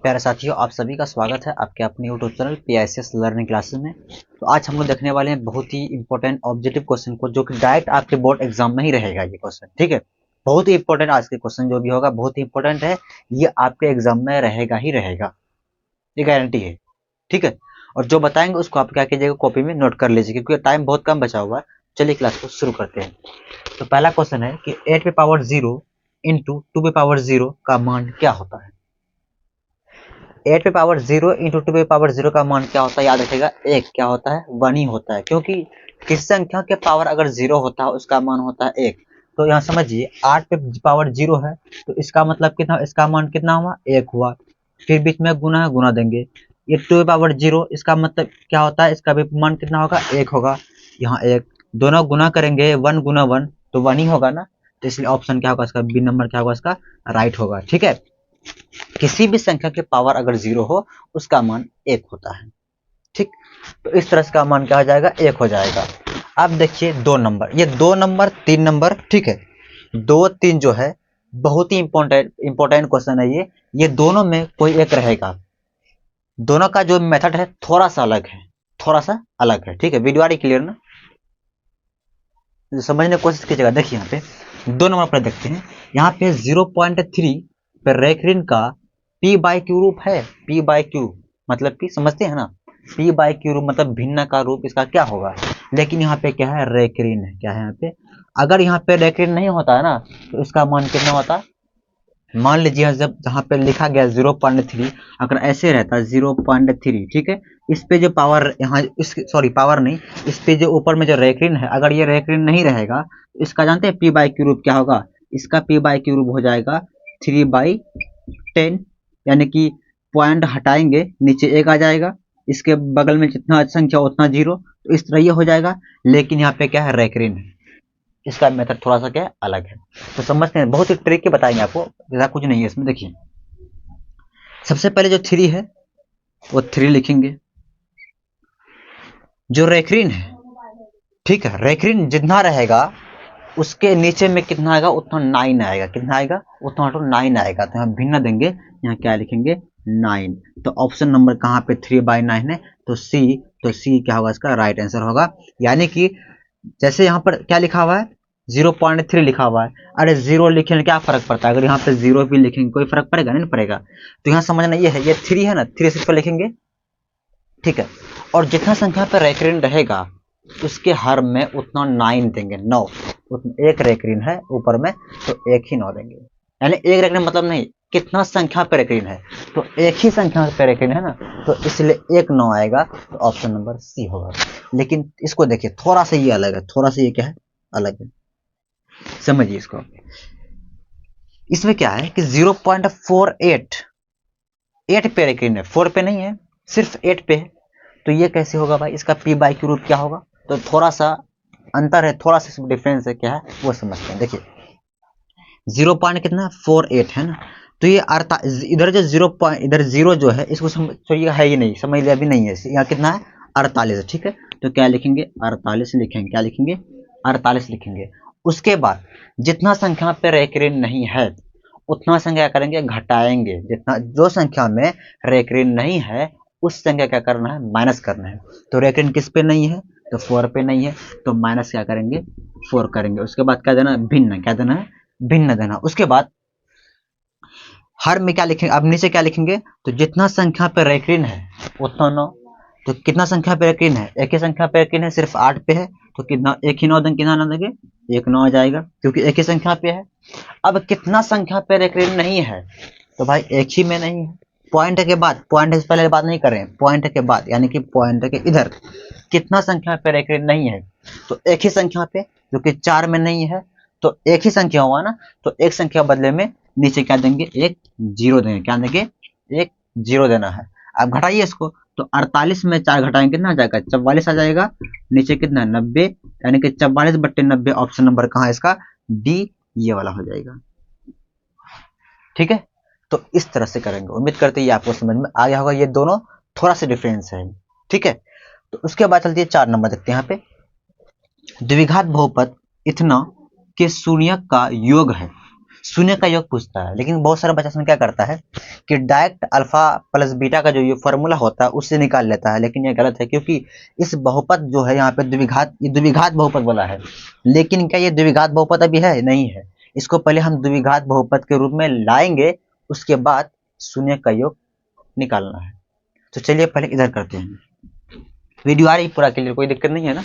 प्यारे साथियों, आप सभी का स्वागत है आपके अपने YouTube channel PICS learning classes में। तो आज हम लोग देखने वाले हैं बहुत ही इंपॉर्टेंट ऑब्जेक्टिव क्वेश्चन को, जो कि डायरेक्ट आपके बोर्ड एग्जाम में ही रहेगा ये क्वेश्चन। ठीक है, बहुत ही इंपॉर्टेंट आज के क्वेश्चन जो भी होगा बहुत ही इंपॉर्टेंट है। ये आपके एग्जाम में रहेगा ही रहेगा, ये गारंटी है। ठीक है, और जो बताएंगे उसको आप क्या कीजिएगा, कॉपी में नोट कर लीजिए, क्योंकि टाइम बहुत कम बचा हुआ है। चलिए क्लास को शुरू करते हैं। तो पहला क्वेश्चन है कि 8 पे पावर 0 इंटू 2 पे पावर 0 का मान क्या होता है। 8 पे पावर 0 इंटू 2 पे पावर 0 का मान क्या होता है, याद रखिएगा, एक क्या होता है, 1 ही होता है। क्योंकि किस संख्या के पावर अगर 0 होता है उसका मान होता है 1। तो यहाँ समझिए 8 पे पावर 0 है, तो इसका मतलब कितना, इसका मान कितना हुआ, 1 हुआ। फिर बीच में गुना है, गुना देंगे। ये 2 पे पावर 0, इसका मतलब क्या होता है, इसका भी मान कितना होगा, 1 होगा। यहाँ 1, दोनों गुना करेंगे, 1 गुना 1 तो 1 ही होगा ना। तो इसलिए ऑप्शन क्या होगा, इसका बी नंबर क्या होगा, इसका राइट होगा। ठीक है, किसी भी संख्या के पावर अगर 0 हो उसका मान 1 होता है। ठीक, तो इस तरह से का मान क्या हो जाएगा, 1 हो जाएगा। अब देखिए 2 नंबर, ये 2 नंबर 3 नंबर, ठीक है, 2 3 जो है बहुत ही इंपॉर्टेंट क्वेश्चन है ये दोनों में कोई एक रहेगा। दोनों का जो मेथड है थोड़ा सा अलग है, थोड़ा सा अलग है। ठीक है, वीडियो आ रही क्लियर ना, समझने की कोशिश कीजिएगा। देखिए यहाँ पे 2 नंबर पर देखते हैं, यहाँ पे 0.3 पर रेखरीन का p बाई क्यू रूप है। p बाई क्यू मतलब p, समझते हैं ना, p बाई क्यू रूप मतलब भिन्न का रूप इसका क्या होगा। लेकिन यहाँ पे क्या है, रेखरीन है। क्या है यहाँ पे, अगर यहाँ पे रेखरीन नहीं होता है ना तो इसका मान कितना होता। मान लीजिए जब जहाँ पे लिखा गया 0.3, अगर ऐसे रहता 0.3, ठीक है, इस पे जो पावर यहाँ, इस सॉरी पावर नहीं, इस पे जो ऊपर में जो रेखरीन है, अगर ये रेखरीन नहीं रहेगा तो इसका जानते हैं p बाई क्यू रूप क्या होगा। इसका p बाई क्यू रूप हो जाएगा 3/10, यानी कि पॉइंट हटाएंगे नीचे 1 आ जाएगा, इसके बगल में जितना संख्या उतना 0, तो इस तरह ये हो जाएगा। लेकिन यहाँ पे क्या है, रेखरीन है, इसका मेथड थोड़ा सा क्या है, अलग है। तो समझते हैं, बहुत ही ट्रिक के बताएंगे आपको, ऐसा कुछ नहीं है इसमें। देखिए सबसे पहले जो 3 है वो 3 लिखेंगे, जो रेखरीन है, ठीक है, रेखरीन जितना रहेगा उसके नीचे में कितना आएगा, उतना 9 आएगा। कितना आएगा, उतना तो 9 आएगा। तो यहाँ भिन्न देंगे, यहाँ क्या लिखेंगे, 9। तो ऑप्शन नंबर कहाँ पे 3/9 है, तो सी, तो सी क्या होगा, इसका राइट आंसर होगा। यानी कि जैसे यहाँ पर क्या लिखा हुआ है, 0.3 लिखा हुआ है। अरे 0 लिखे में क्या फर्क पड़ता है, अगर यहाँ पे 0 भी लिखेंगे कोई फर्क पड़ेगा, नहीं पड़ेगा। तो यहाँ समझना ये है, ये 3 है ना, 3 सिर्फ लिखेंगे, ठीक है। और जितना संख्या पर रेकरिन रहेगा उसके हर में उतना 9 देंगे, 9। एक रेकरिन है ऊपर में तो एक ही 9 देंगे। यानी एक रेकरिन मतलब नहीं, कितना संख्या पे रेकरिन है, तो एक ही संख्या पे रेकरिन है ना, तो इसलिए एक 9 आएगा। तो ऑप्शन नंबर सी होगा। लेकिन इसको देखिए थोड़ा सा ये अलग है, थोड़ा सा ये क्या है, अलग है, समझिए इसको। इसमें क्या है कि 0.48, 8 पे रेकरिन है, 4 पे नहीं है, सिर्फ 8 पे है। तो ये कैसे होगा भाई, इसका p बाई क्यू रूट क्या होगा। तो थोड़ा सा अंतर है, थोड़ा सा डिफरेंस है, क्या है वो समझते हैं। देखिए 0.48 है ना, तो ये इधर जो 0 पॉइंट, इधर 0 जो है इसको ये है ही नहीं, समझ लिया, अभी नहीं है। यहाँ कितना है, 48, ठीक है। तो क्या लिखेंगे, 48 लिखेंगे। क्या लिखेंगे, 48 लिखेंगे। उसके बाद जितना संख्या पे रेकरिन नहीं है उतना संख्या करेंगे, घटाएंगे। जितना जो संख्या में रेकरिन नहीं है उस संख्या क्या करना है, माइनस करना है। तो रेकरिन किस पे नहीं है, तो 4 पे नहीं है, तो माइनस क्या करेंगे, 4 करेंगे। उसके बाद क्या देना है, भिन्न, क्या देना है, भिन्न देना। उसके बाद हर में क्या लिखेंगे, अब नीचे क्या लिखेंगे, तो जितना संख्या पे रेकरिन है उतना 9। तो कितना संख्या पे रेकरिन है, एक ही संख्या पे रेकरिन है, सिर्फ 8 पे है, तो कितना, एक ही 9 देंगे, कितना 9 देंगे, एक 9 आ जाएगा, क्योंकि एक ही संख्या पे है। अब कितना संख्या पे रेकरिन नहीं है, तो भाई एक ही में नहीं है। पॉइंट के बाद, पॉइंट से पहले बात नहीं कर रहे हैं, पॉइंट के बाद, यानी कि पॉइंट के इधर कितना संख्या पे रेकरिन नहीं है, तो एक ही संख्या पे, जो कि 4 में नहीं है, तो एक ही संख्या हुआ ना, तो एक संख्या बदले में नीचे क्या देंगे, एक 0 देंगे। क्या देंगे, एक 0 देना है। अब घटाइए इसको, तो 48 में 4 घटाएंगे कितना आ जाएगा, 44 आ जाएगा। नीचे कितना, 90, यानी कि 44/90। ऑप्शन नंबर कहाँ है इसका, डी, ये वाला हो जाएगा। ठीक है, तो इस तरह से करेंगे। उम्मीद करते हैं ये आपको समझ में आ गया होगा, ये दोनों थोड़ा सा डिफरेंस है। ठीक है, तो उसके बाद चलती है 4 नंबर, देखते हैं यहाँ पे। द्विघात बहुपद इतना के शून्यक का योग है। शून्य का योग पूछता है। लेकिन बहुत सारा बच्चा इसमें क्या करता है कि डायरेक्ट अल्फा प्लस बीटा का जो ये फॉर्मूला होता है उससे निकाल लेता है, लेकिन ये गलत है, क्योंकि इस बहुपद जो है यहाँ पे द्विघात, ये द्विघात बहुपद वाला है। लेकिन क्या ये द्विघात बहुपद अभी है? नहीं है। इसको पहले हम द्विघात बहुपद के रूप में लाएंगे, उसके बाद शून्य का योग निकालना है। तो चलिए पहले इधर करते हैं। वीडियो आ रही पूरा क्लियर, कोई दिक्कत नहीं है ना?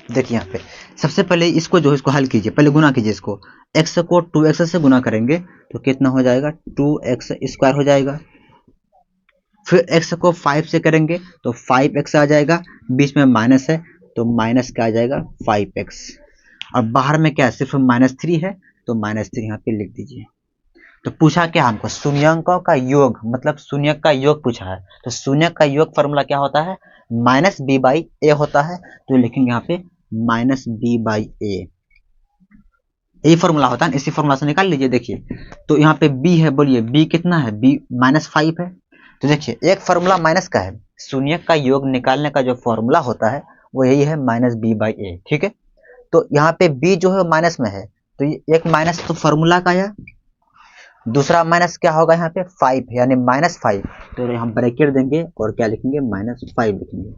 देखिए यहाँ पे सबसे पहले इसको जो है इसको हल कीजिए, पहले गुना कीजिए इसको। x को 2x से गुना करेंगे तो कितना हो जाएगा? 2x स्क्वायर हो जाएगा। फिर x को 5 से करेंगे तो 5x आ जाएगा, बीच में माइनस है तो माइनस क्या आ जाएगा? 5x। और बाहर में क्या है? सिर्फ -3 है तो -3 यहाँ पे लिख दीजिए। तो पूछा क्या हमको? शून्यंकों का योग, मतलब शून्य का योग पूछा है। तो शून्य का योग फॉर्मूला क्या होता है? -b/a होता है। तो लिखेंगे यहाँ पे -b/a, यही फॉर्मूला होता है। इसी फॉर्मूला से निकाल लीजिए। देखिए तो यहाँ पे b है, बोलिए b कितना है? b -5 है। तो देखिए एक फॉर्मूला माइनस का है, शून्य का योग निकालने का जो फॉर्मूला होता है वो यही है -b/a, ठीक है। तो यहाँ पे b जो है माइनस में है, तो ये एक माइनस तो फॉर्मूला का है, दूसरा माइनस क्या होगा यहाँ पे? 5 यानी -5। तो हम ब्रैकेट देंगे और क्या लिखेंगे? -5 लिखेंगे।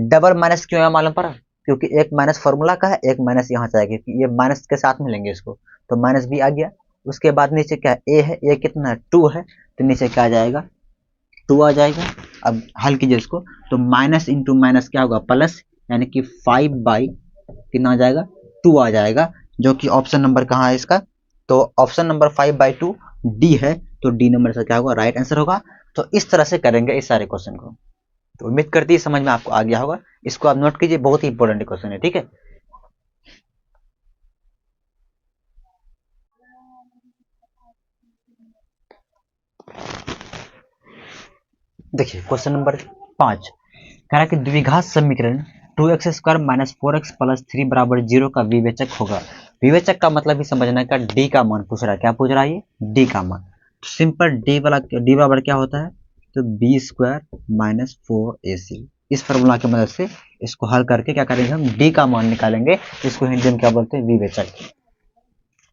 डबल माइनस क्यों है मालूम पड़ा? क्योंकि एक माइनस फॉर्मूला का है, एक माइनस यहाँ से आएगा, ये माइनस के साथ में लेंगे इसको, तो -b आ गया। उसके बाद नीचे क्या है? a है, a कितना है? 2 है, तो नीचे क्या आ जाएगा? 2 आ जाएगा। अब हल कीजिए इसको, तो माइनस इंटू माइनस क्या होगा? प्लस, यानी कि 5 कितना आ जाएगा? 2 आ जाएगा, जो कि ऑप्शन नंबर कहाँ है इसका? तो ऑप्शन नंबर 5/2 डी है। तो डी नंबर से क्या होगा? राइट आंसर होगा। तो इस तरह से करेंगे इस सारे क्वेश्चन को। तो उम्मीद करती है समझ में आपको आ गया होगा। इसको आप नोट कीजिए, बहुत ही इंपॉर्टेंट क्वेश्चन है, ठीक है। देखिए क्वेश्चन नंबर 5 कह रहा है कि द्विघात समीकरण 2x² - 4x + 3 = 0 का विवेचक होगा। विवेचक का मतलब ही समझना का d का मान पूछ रहा है। क्या पूछ रहा है ये? d का मान। तो सिंपल d बराबर क्या होता है? तो b² - 4ac। इस फॉर्मूला की मदद से इसको हल करके क्या करेंगे? हम d का मान निकालेंगे। इसको हिंदी में क्या बोलते हैं? विवेचक,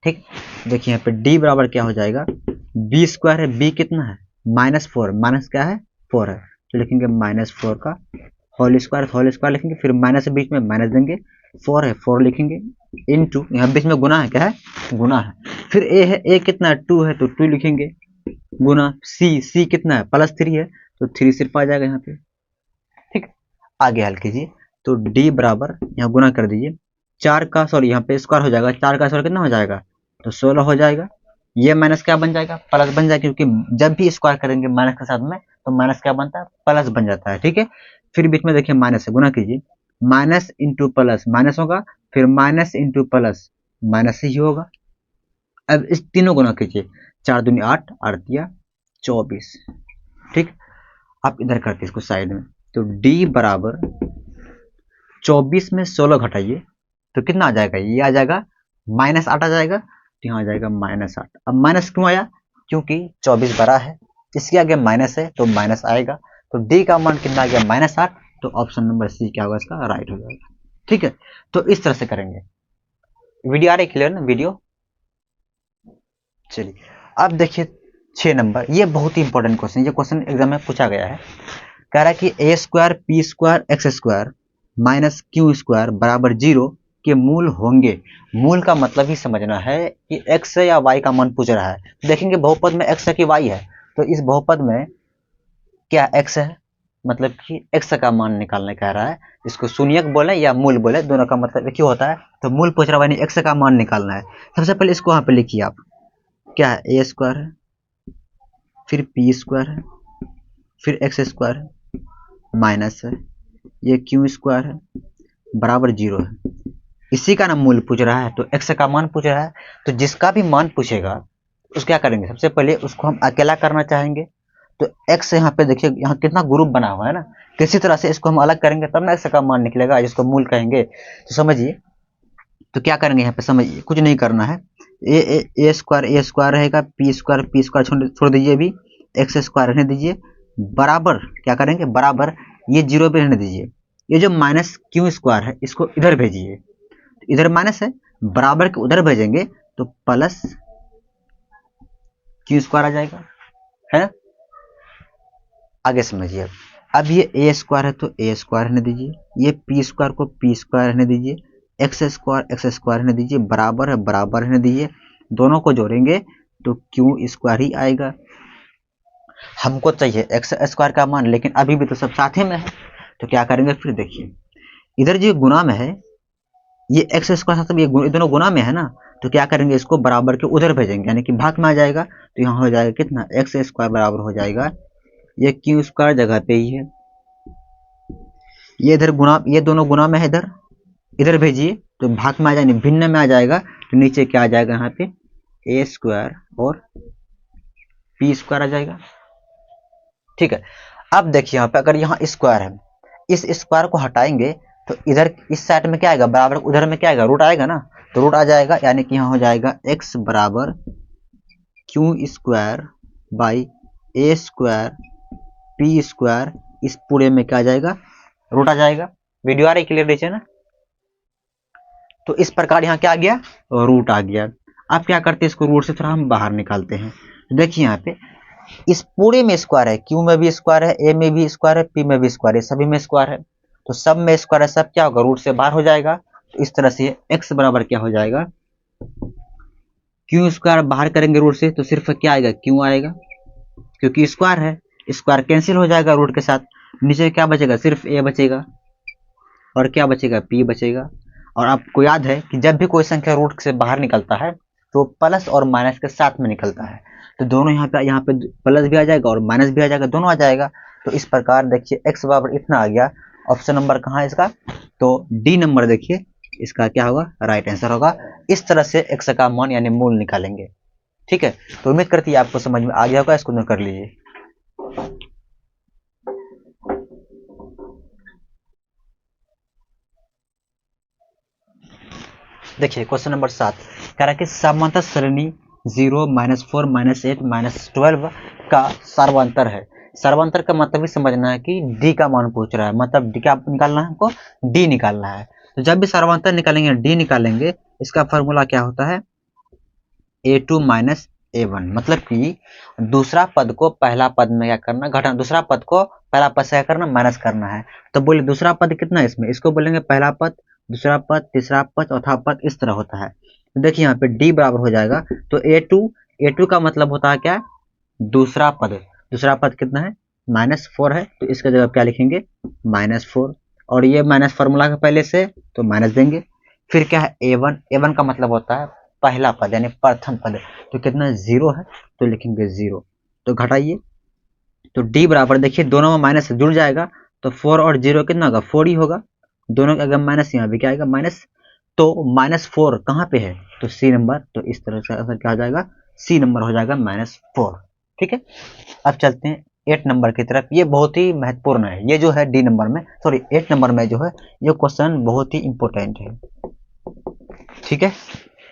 ठीक। देखिए यहाँ पे d बराबर क्या हो जाएगा? b² है, b कितना है? -4, माइनस क्या है? 4 है, तो लिखेंगे -4 का होल स्क्वायर लिखेंगे, फिर माइनस बीच में माइनस देंगे, 4 है 4 लिखेंगे, इनटू यहाँ बीच में गुना है, क्या है? गुना है। फिर a है, a कितना है? 2 है, तो 2 लिखेंगे, गुना c कितना है? +3 है, तो 3 सिर्फ आ जाएगा यहाँ पे, ठीक। आगे हल कीजिए, तो d बराबर यहाँ गुना कर दीजिए, 4 का सॉरी यहाँ पे स्क्वायर हो जाएगा, 4 का स्क्वायर कितना हो जाएगा? तो 16 हो जाएगा। ये माइनस क्या बन जाएगा? प्लस बन जाएगा, क्योंकि जब भी स्क्वायर करेंगे माइनस के साथ में तो माइनस क्या बनता है? प्लस बन जाता है, ठीक है। फिर बीच में देखिए माइनस है, गुना कीजिए, माइनस इंटू प्लस माइनस होगा, फिर माइनस इंटू प्लस माइनस ही होगा। अब इस तीनों गुना कीजिए, 4 दूनी 8, 8 दिया 24, ठीक। आप इधर करते इसको साइड में, तो d बराबर 24 में 16 घटाइए तो कितना आ जाएगा? ये आ जाएगा -8 आ जाएगा, तो यहाँ आ जाएगा -8। अब माइनस क्यों आया? क्योंकि 24 बड़ा है, इसके आगे माइनस है तो माइनस आएगा। तो डी का मान कितना आ गया? -8। तो ऑप्शन नंबर सी क्या होगा इसका? राइट हो जाएगा, ठीक है। तो इस तरह से करेंगे। वीडियो आ रही क्लियर ना? वीडियो चलिए अब देखिए 6 नंबर, ये बहुत ही इंपॉर्टेंट क्वेश्चन, ये क्वेश्चन एग्जाम में पूछा गया है। कह रहा है कि a² p² x² - q² बराबर 0 के मूल होंगे। मूल का मतलब ही समझना है कि x या y का मान पूछ रहा है। देखेंगे बहुपद में x है कि y है, तो इस बहुपद में क्या x है, मतलब कि x का मान निकालने कह रहा है। इसको शून्यक बोले या मूल बोले, दोनों का मतलब एक ही होता है। तो मूल पूछ रहा है, यानी x का मान निकालना है। सबसे पहले इसको यहाँ पे लिखिए आप, क्या है? a² है, फिर p² है, फिर x² है, माइनस है, ये q² है, बराबर 0 है। इसी का ना मूल पूछ रहा है, तो x का मान पूछ रहा है। तो जिसका भी मान पूछेगा उसको क्या करेंगे? सबसे पहले उसको हम अकेला करना चाहेंगे। तो x यहाँ पे देखिए, यहाँ कितना ग्रुप बना हुआ है ना, किसी तरह से इसको हम अलग करेंगे तब ना x का मान निकलेगा, जिसको मूल कहेंगे। तो समझिए, तो क्या करेंगे यहाँ पे? समझिए, कुछ नहीं करना है, a² रहेगा, p² छोड़ दीजिए, अभी x² रहने दीजिए, बराबर क्या करेंगे? बराबर ये 0 पे रहने दीजिए, ये जो -q² है इसको इधर भेजिए, इधर माइनस है, बराबर के उधर भेजेंगे तो प्लस क्यू स्क्वायर आ जाएगा, है ना। आगे समझिए, अब ये ए स्क्वायर है तो ए स्क्वायर रहने दीजिए, ये पी स्क्वायर को पी स्क्वायर रहने दीजिए, एक्स स्क्वायर रहने दीजिए, बराबर है बराबर रहने दीजिए, दोनों को जोड़ेंगे तो क्यू स्क्वायर ही आएगा। हमको चाहिए एक्स स्क्वायर का मान, लेकिन अभी भी तो सब साथ ही में है, तो क्या करेंगे फिर देखिए, इधर जो गुना में है ये एक्स स्क्वायर साथ में ये दोनों गुना में है ना, तो क्या करेंगे इसको बराबर के उधर भेजेंगे, यानी कि भाग में आ जाएगा, तो यहाँ हो जाएगा कितना, एक्स स्क्वायर बराबर हो जाएगा ये क्यू स्क्वायर जगह पे ही है, ये इधर गुना, ये दोनों गुना में है, इधर इधर भेजिए तो भाग में आ जाएगा, भिन्न में आ जाएगा, तो नीचे क्या आ जाएगा यहाँ पे ए स्क्वायर और पी स्क्वायर आ जाएगा। ठीक है, अब देखिए यहाँ पे अगर यहाँ स्क्वायर है, इस स्क्वायर को हटाएंगे तो इधर इस साइड में क्या आएगा, बराबर उधर में क्या आएगा, रूट आएगा ना, तो रूट आ जाएगा, यानी कि यहाँ हो जाएगा x बराबर Q square by A square P square, इस पूरे में क्या आ जाएगा, रूट आ जाएगा। वीडियो आ रही क्लियर नीचे ना। तो इस प्रकार यहाँ क्या आ गया, रूट आ गया। अब क्या करते हैं, इसको रूट से थोड़ा हम बाहर निकालते हैं। देखिए यहाँ पे इस पूरे में स्क्वायर है, क्यू में भी स्क्वायर है, ए में भी स्क्वायर है, पी में भी स्क्वायर है, सभी में स्क्वायर है, तो सब में स्क्वायर है, सब क्या होगा, रूट से बाहर हो जाएगा। तो इस तरह से x बराबर क्या हो जाएगा, क्यू स्क्वायर बाहर करेंगे रूट से तो सिर्फ क्या आएगा, क्यू आएगा, क्योंकि स्क्वायर है, स्क्वायर कैंसिल हो जाएगा रूट के साथ, नीचे क्या बचेगा, सिर्फ ए बचेगा, और क्या बचेगा, पी बचेगा। और आपको याद है कि जब भी कोई संख्या रूट से बाहर निकलता है तो प्लस और माइनस के साथ में निकलता है, तो दोनों यहाँ पे प्लस भी आ जाएगा और माइनस भी आ जाएगा, दोनों आ जाएगा। तो इस प्रकार देखिए x बराबर इतना आ गया। ऑप्शन नंबर कहाँ है इसका, तो डी नंबर देखिए इसका क्या होगा, राइट आंसर होगा। इस तरह से x का मान यानी मूल निकालेंगे। ठीक है, तो उम्मीद करती है आपको समझ में आ गया होगा, इसको नोट कर लीजिए। देखिए क्वेश्चन नंबर 7 कह रहा है कि समांतर श्रेणी 0, -4, -8, -12 का सर्वांतर है। सर्वांतर का मतलब भी समझना है कि डी का मान पूछ रहा है, मतलब डी क्या निकालना है हमको, डी निकालना है। तो जब भी सर्वांतर निकालेंगे, डी निकालेंगे, इसका फॉर्मूला क्या होता है, a2 माइनस a1, मतलब कि दूसरा पद को पहला पद में क्या करना, घटाना, दूसरा पद को पहला पद से क्या करना, माइनस करना है। तो बोले दूसरा पद कितना है इसमें, इसको बोलेंगे पहला पद, दूसरा पद, तीसरा पद, चौथा पद, इस तरह होता है। तो देखिए यहाँ पे d बराबर हो जाएगा, तो a2 का मतलब होता है क्या, दूसरा पद, दूसरा पद कितना है, -4 है, तो इसका जगह क्या लिखेंगे, -4, और ये माइनस फॉर्मूला का पहले से, तो माइनस देंगे। फिर क्या है a1 का मतलब होता है पहला पद यानी प्रथम पद, तो कितना 0 है, तो लिखेंगे 0, तो घटाइए, तो d बराबर देखिए दोनों में माइनस जुड़ जाएगा, तो 4 और 0 कितना होगा, 4 ही होगा, दोनों का अगर माइनस, यहाँ भी क्या आएगा माइनस, तो -4 कहाँ पे है, तो सी नंबर, तो इस तरह से आंसर क्या हो जाएगा, सी नंबर हो जाएगा -4। ठीक है, अब चलते हैं 8 नंबर की तरफ। ये बहुत ही महत्वपूर्ण है, ये जो है डी नंबर में, सॉरी 8 नंबर में जो है ये क्वेश्चन बहुत ही इंपॉर्टेंट है। ठीक है,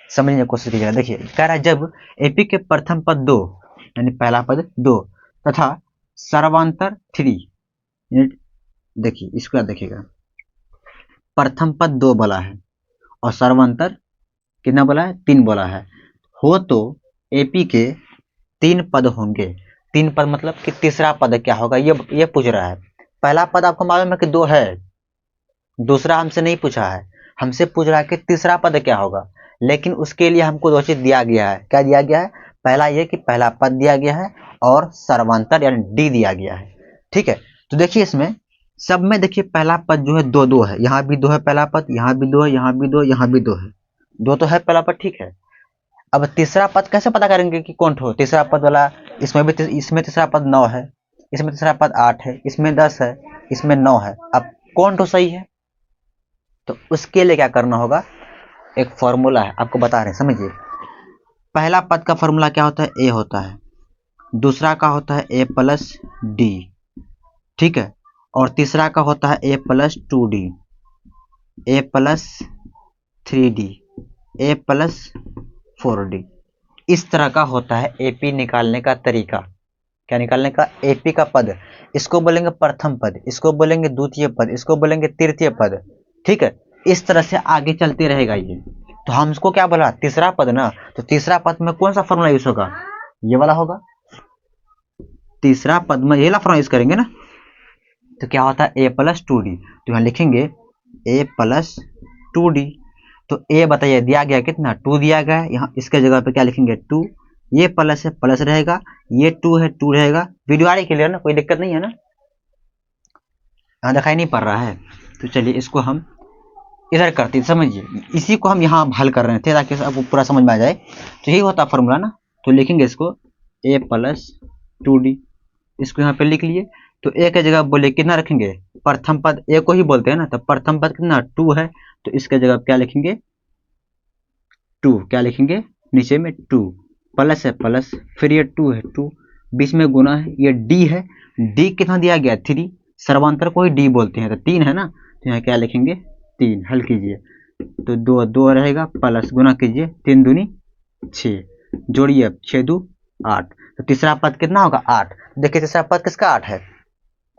समझने की कोशिश कीजिएगा। देखिए कह रहा है जब एपी के प्रथम पद 2 यानी पहला पद 2 तथा सर्वांतर 3, देखिए इसको याद देखिएगा, प्रथम पद 2 बोला है और सर्वांतर कितना बोला है, 3 बोला है, हो तो एपी के 3 पद होंगे। 3 पद मतलब कि तीसरा पद क्या होगा, ये पूछ रहा है। पहला पद आपको मालूम है कि 2 है, दूसरा हमसे नहीं पूछा है, हमसे पूछ रहा है कि तीसरा पद क्या होगा, लेकिन उसके लिए हमको 2 चीज दिया गया है। क्या दिया गया है, पहला ये कि पहला पद दिया गया है और सर्वांतर यानी डी दिया गया है। ठीक है, तो देखिए इसमें सब में देखिए पहला पद जो है 2 है, यहाँ भी 2 है पहला पद, यहाँ भी 2 है, यहाँ भी 2, यहाँ भी 2 है, 2 तो है पहला पद। ठीक है, अब तीसरा पद कैसे पता करेंगे कि कौन हो तीसरा पद वाला, इसमें तीसरा पद 9 है, इसमें तीसरा पद 8 है, इसमें 10 है, इसमें 9 है, अब कौन तो सही है, तो उसके लिए क्या करना होगा, एक फॉर्मूला है आपको बता रहे हैं, समझिए। पहला पद का फॉर्मूला क्या होता है, ए होता है, दूसरा का होता है ए प्लस डी, ठीक है, और तीसरा का होता है ए प्लस 2d, ए प्लस 3d, ए प्लस 4d। इस तरह का होता है एपी निकालने का तरीका। क्या निकालने का, एपी का पद, इसको बोलेंगे प्रथम पद, इसको बोलेंगे द्वितीय पद, इसको बोलेंगे तृतीय पद। ठीक है, इस तरह से आगे चलते रहेगा ये। तो हम इसको क्या बोला, तीसरा पद ना, तो तीसरा पद में कौन सा फॉर्मूला यूज होगा, ये वाला होगा। तीसरा पद में ये वाला फॉर्मूला यूज करेंगे ना, तो क्या होता है a+2d, तो यहाँ लिखेंगे a+2d। तो a बताइए दिया गया कितना, 2 दिया गया है, यहाँ इसके जगह पे क्या लिखेंगे 2, ये प्लस है प्लस रहेगा, ये 2 है 2 रहेगा। वीडियो आ रही क्लियर ना, कोई दिक्कत नहीं है ना, यहाँ दिखाई नहीं पड़ रहा है। तो चलिए इसको हम इधर करते हैं, समझिए इसी को हम यहाँ हल कर रहे थे ताकि आपको पूरा समझ में आ जाए। तो यही होता फॉर्मूला ना, तो लिखेंगे इसको a+2d, इसको यहाँ पे लिख लिए। तो a की जगह बोले कितना रखेंगे, प्रथम पद a को ही बोलते हैं ना, तो प्रथम पद कितना 2 है, तो इसके जगह क्या लिखेंगे 2, क्या लिखेंगे नीचे में 2, प्लस है प्लस, फिर ये 2 है 2, बीच में गुना है, ये d है, d कितना दिया गया 3, सर्वांतर को ही d बोलते हैं, तो 3 है ना, तो यहाँ क्या लिखेंगे 3, हल कीजिए तो 2 2 रहेगा, प्लस गुना कीजिए 3 दूनी 6, जोड़िए 6 2 8, तो तीसरा पद कितना होगा 8। देखिए तीसरा पद किसका 8 है,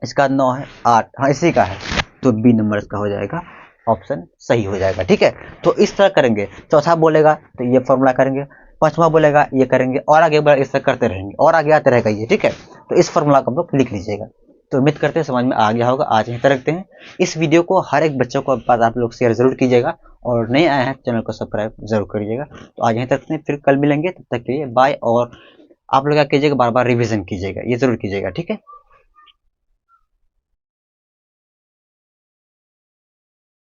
इसका 9 है, 8 हाँ इसी का है, तो बी नंबर इसका हो जाएगा, ऑप्शन सही हो जाएगा। ठीक है, तो इस तरह करेंगे। चौथा बोलेगा तो ये फॉर्मूला करेंगे, पांचवा बोलेगा ये करेंगे, और आगे इस तरह करते रहेंगे और आगे आते रहेगा ये। ठीक है, तो इस फॉर्मूला को हम लोग लिख लीजिएगा। तो उम्मीद करते हैं समझ में आ गया होगा। आज यहीं तक रखते हैं। इस वीडियो को हर एक बच्चों को बाद आप लोग शेयर जरूर कीजिएगा, और नए आए हैं चैनल को सब्सक्राइब जरूर करिएगा। तो आज यहीं तक रखते हैं, फिर कल मिलेंगे, तब तक के लिए बाय। और आप लोग क्या कीजिएगा, बार बार रिवीजन कीजिएगा, ये जरूर कीजिएगा। ठीक है।